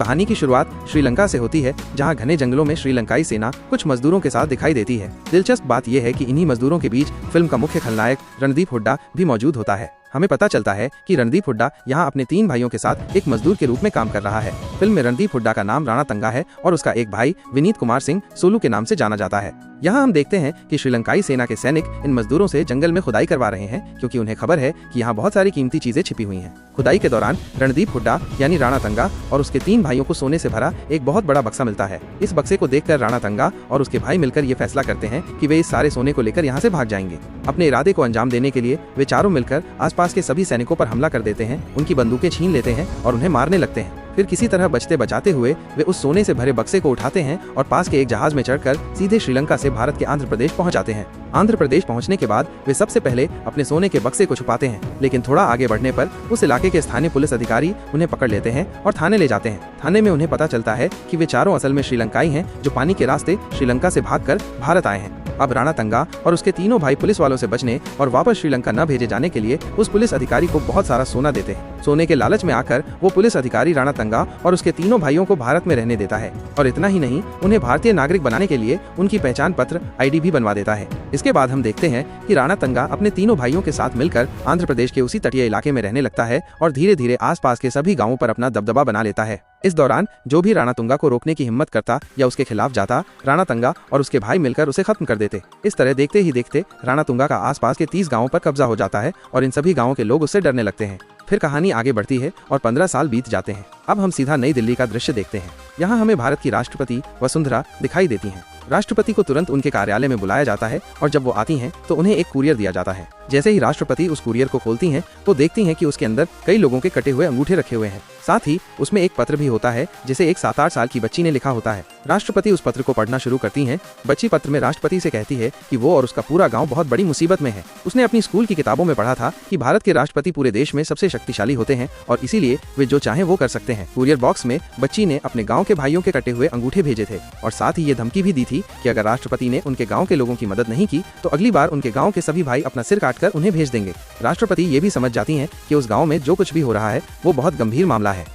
कहानी की शुरुआत श्रीलंका से होती है, जहां घने जंगलों में श्रीलंकाई सेना कुछ मजदूरों के साथ दिखाई देती है। दिलचस्प बात यह है कि इन्हीं मजदूरों के बीच फिल्म का मुख्य खलनायक रणदीप हुड्डा भी मौजूद होता है। हमें पता चलता है कि रणदीप हुड्डा यहाँ अपने 3 भाइयों के साथ एक मजदूर के रूप में काम कर रहा है। फिल्म में रणदीप हुड्डा का नाम राणा तंगा है और उसका एक भाई विनीत कुमार सिंह सोलू के नाम से जाना जाता है। यहाँ हम देखते हैं कि श्रीलंकाई सेना के सैनिक इन मजदूरों से जंगल में खुदाई करवा रहे हैं, क्योंकि उन्हें खबर है कि यहाँ बहुत सारी कीमती चीजें छिपी हुई हैं। खुदाई के दौरान रणदीप हुड्डा यानी राणा तंगा और उसके 3 भाइयों को सोने से भरा एक बहुत बड़ा बक्सा मिलता है। इस बक्से को देखकर राणा तंगा और उसके भाई मिलकर ये फैसला करते हैं कि वे इस सारे सोने को लेकर यहाँ से भाग जाएंगे। अपने इरादे को अंजाम देने के लिए वे चारों मिलकर आसपास के सभी सैनिकों पर हमला कर देते हैं, उनकी बंदूकें छीन लेते हैं और उन्हें मारने लगते हैं। फिर किसी तरह बचते बचाते हुए वे उस सोने से भरे बक्से को उठाते हैं और पास के एक जहाज में चढ़कर सीधे श्रीलंका से भारत के आंध्र प्रदेश पहुंच जाते हैं। आंध्र प्रदेश पहुंचने के बाद वे सबसे पहले अपने सोने के बक्से को छुपाते हैं, लेकिन थोड़ा आगे बढ़ने पर उस इलाके के स्थानीय पुलिस अधिकारी उन्हें पकड़ लेते हैं और थाने ले जाते हैं। थाने में उन्हें पता चलता है कि वे चारों असल में श्रीलंकाई हैं, जो पानी के रास्ते श्रीलंका से भागकर भारत आए हैं। अब राणा तंगा और उसके तीनों भाई पुलिस वालों से बचने और वापस श्रीलंका न भेजे जाने के लिए उस पुलिस अधिकारी को बहुत सारा सोना देते हैं। सोने के लालच में आकर वो पुलिस अधिकारी राणा तंगा और उसके तीनों भाइयों को भारत में रहने देता है, और इतना ही नहीं, उन्हें भारतीय नागरिक बनाने के लिए उनकी पहचान पत्र ID भी बनवा देता है। इसके बाद हम देखते हैं कि राणा तंगा अपने तीनों भाइयों के साथ मिलकर आंध्र प्रदेश के उसी तटीय इलाके में रहने लगता है और धीरे धीरे आसपास के सभी गाँवों पर अपना दबदबा बना लेता है। इस दौरान जो भी राणा तंगा को रोकने की हिम्मत करता या उसके खिलाफ जाता, राणा तंगा और उसके भाई मिलकर उसे खत्म कर देते। इस तरह देखते ही देखते राणा तंगा का आसपास के 30 गांवों पर कब्जा हो जाता है और इन सभी गांवों के लोग उससे डरने लगते हैं। फिर कहानी आगे बढ़ती है और 15 साल बीत जाते हैं। अब हम सीधा नई दिल्ली का दृश्य देखते हैं। यहाँ हमें भारत की राष्ट्रपति वसुंधरा दिखाई देती हैं। राष्ट्रपति को तुरंत उनके कार्यालय में बुलाया जाता है और जब वो आती हैं तो उन्हें एक कुरियर दिया जाता है। जैसे ही राष्ट्रपति उस कुरियर को खोलती हैं तो देखती हैं कि उसके अंदर कई लोगों के कटे हुए अंगूठे रखे हुए हैं। साथ ही उसमें एक पत्र भी होता है जिसे एक 7-8 साल की बच्ची ने लिखा होता है। राष्ट्रपति उस पत्र को पढ़ना शुरू करती हैं। बच्ची पत्र में राष्ट्रपति से कहती है कि वो और उसका पूरा गांव बहुत बड़ी मुसीबत में है। उसने अपनी स्कूल की किताबों में पढ़ा था कि भारत के राष्ट्रपति पूरे देश में सबसे शक्तिशाली होते हैं और इसीलिए वे जो चाहे वो कर सकते हैं। कुरियर बॉक्स में बच्ची ने अपने गाँव के भाइयों के कटे हुए अंगूठे भेजे थे और साथ ही ये धमकी भी दी थी कि अगर राष्ट्रपति ने उनके गाँव के लोगों की मदद नहीं की तो अगली बार उनके गाँव के सभी भाई अपना सिर काटकर उन्हें भेज देंगे। राष्ट्रपति ये भी समझ जाती हैं कि उस गाँव में जो कुछ भी हो रहा है वो बहुत गंभीर मामला है।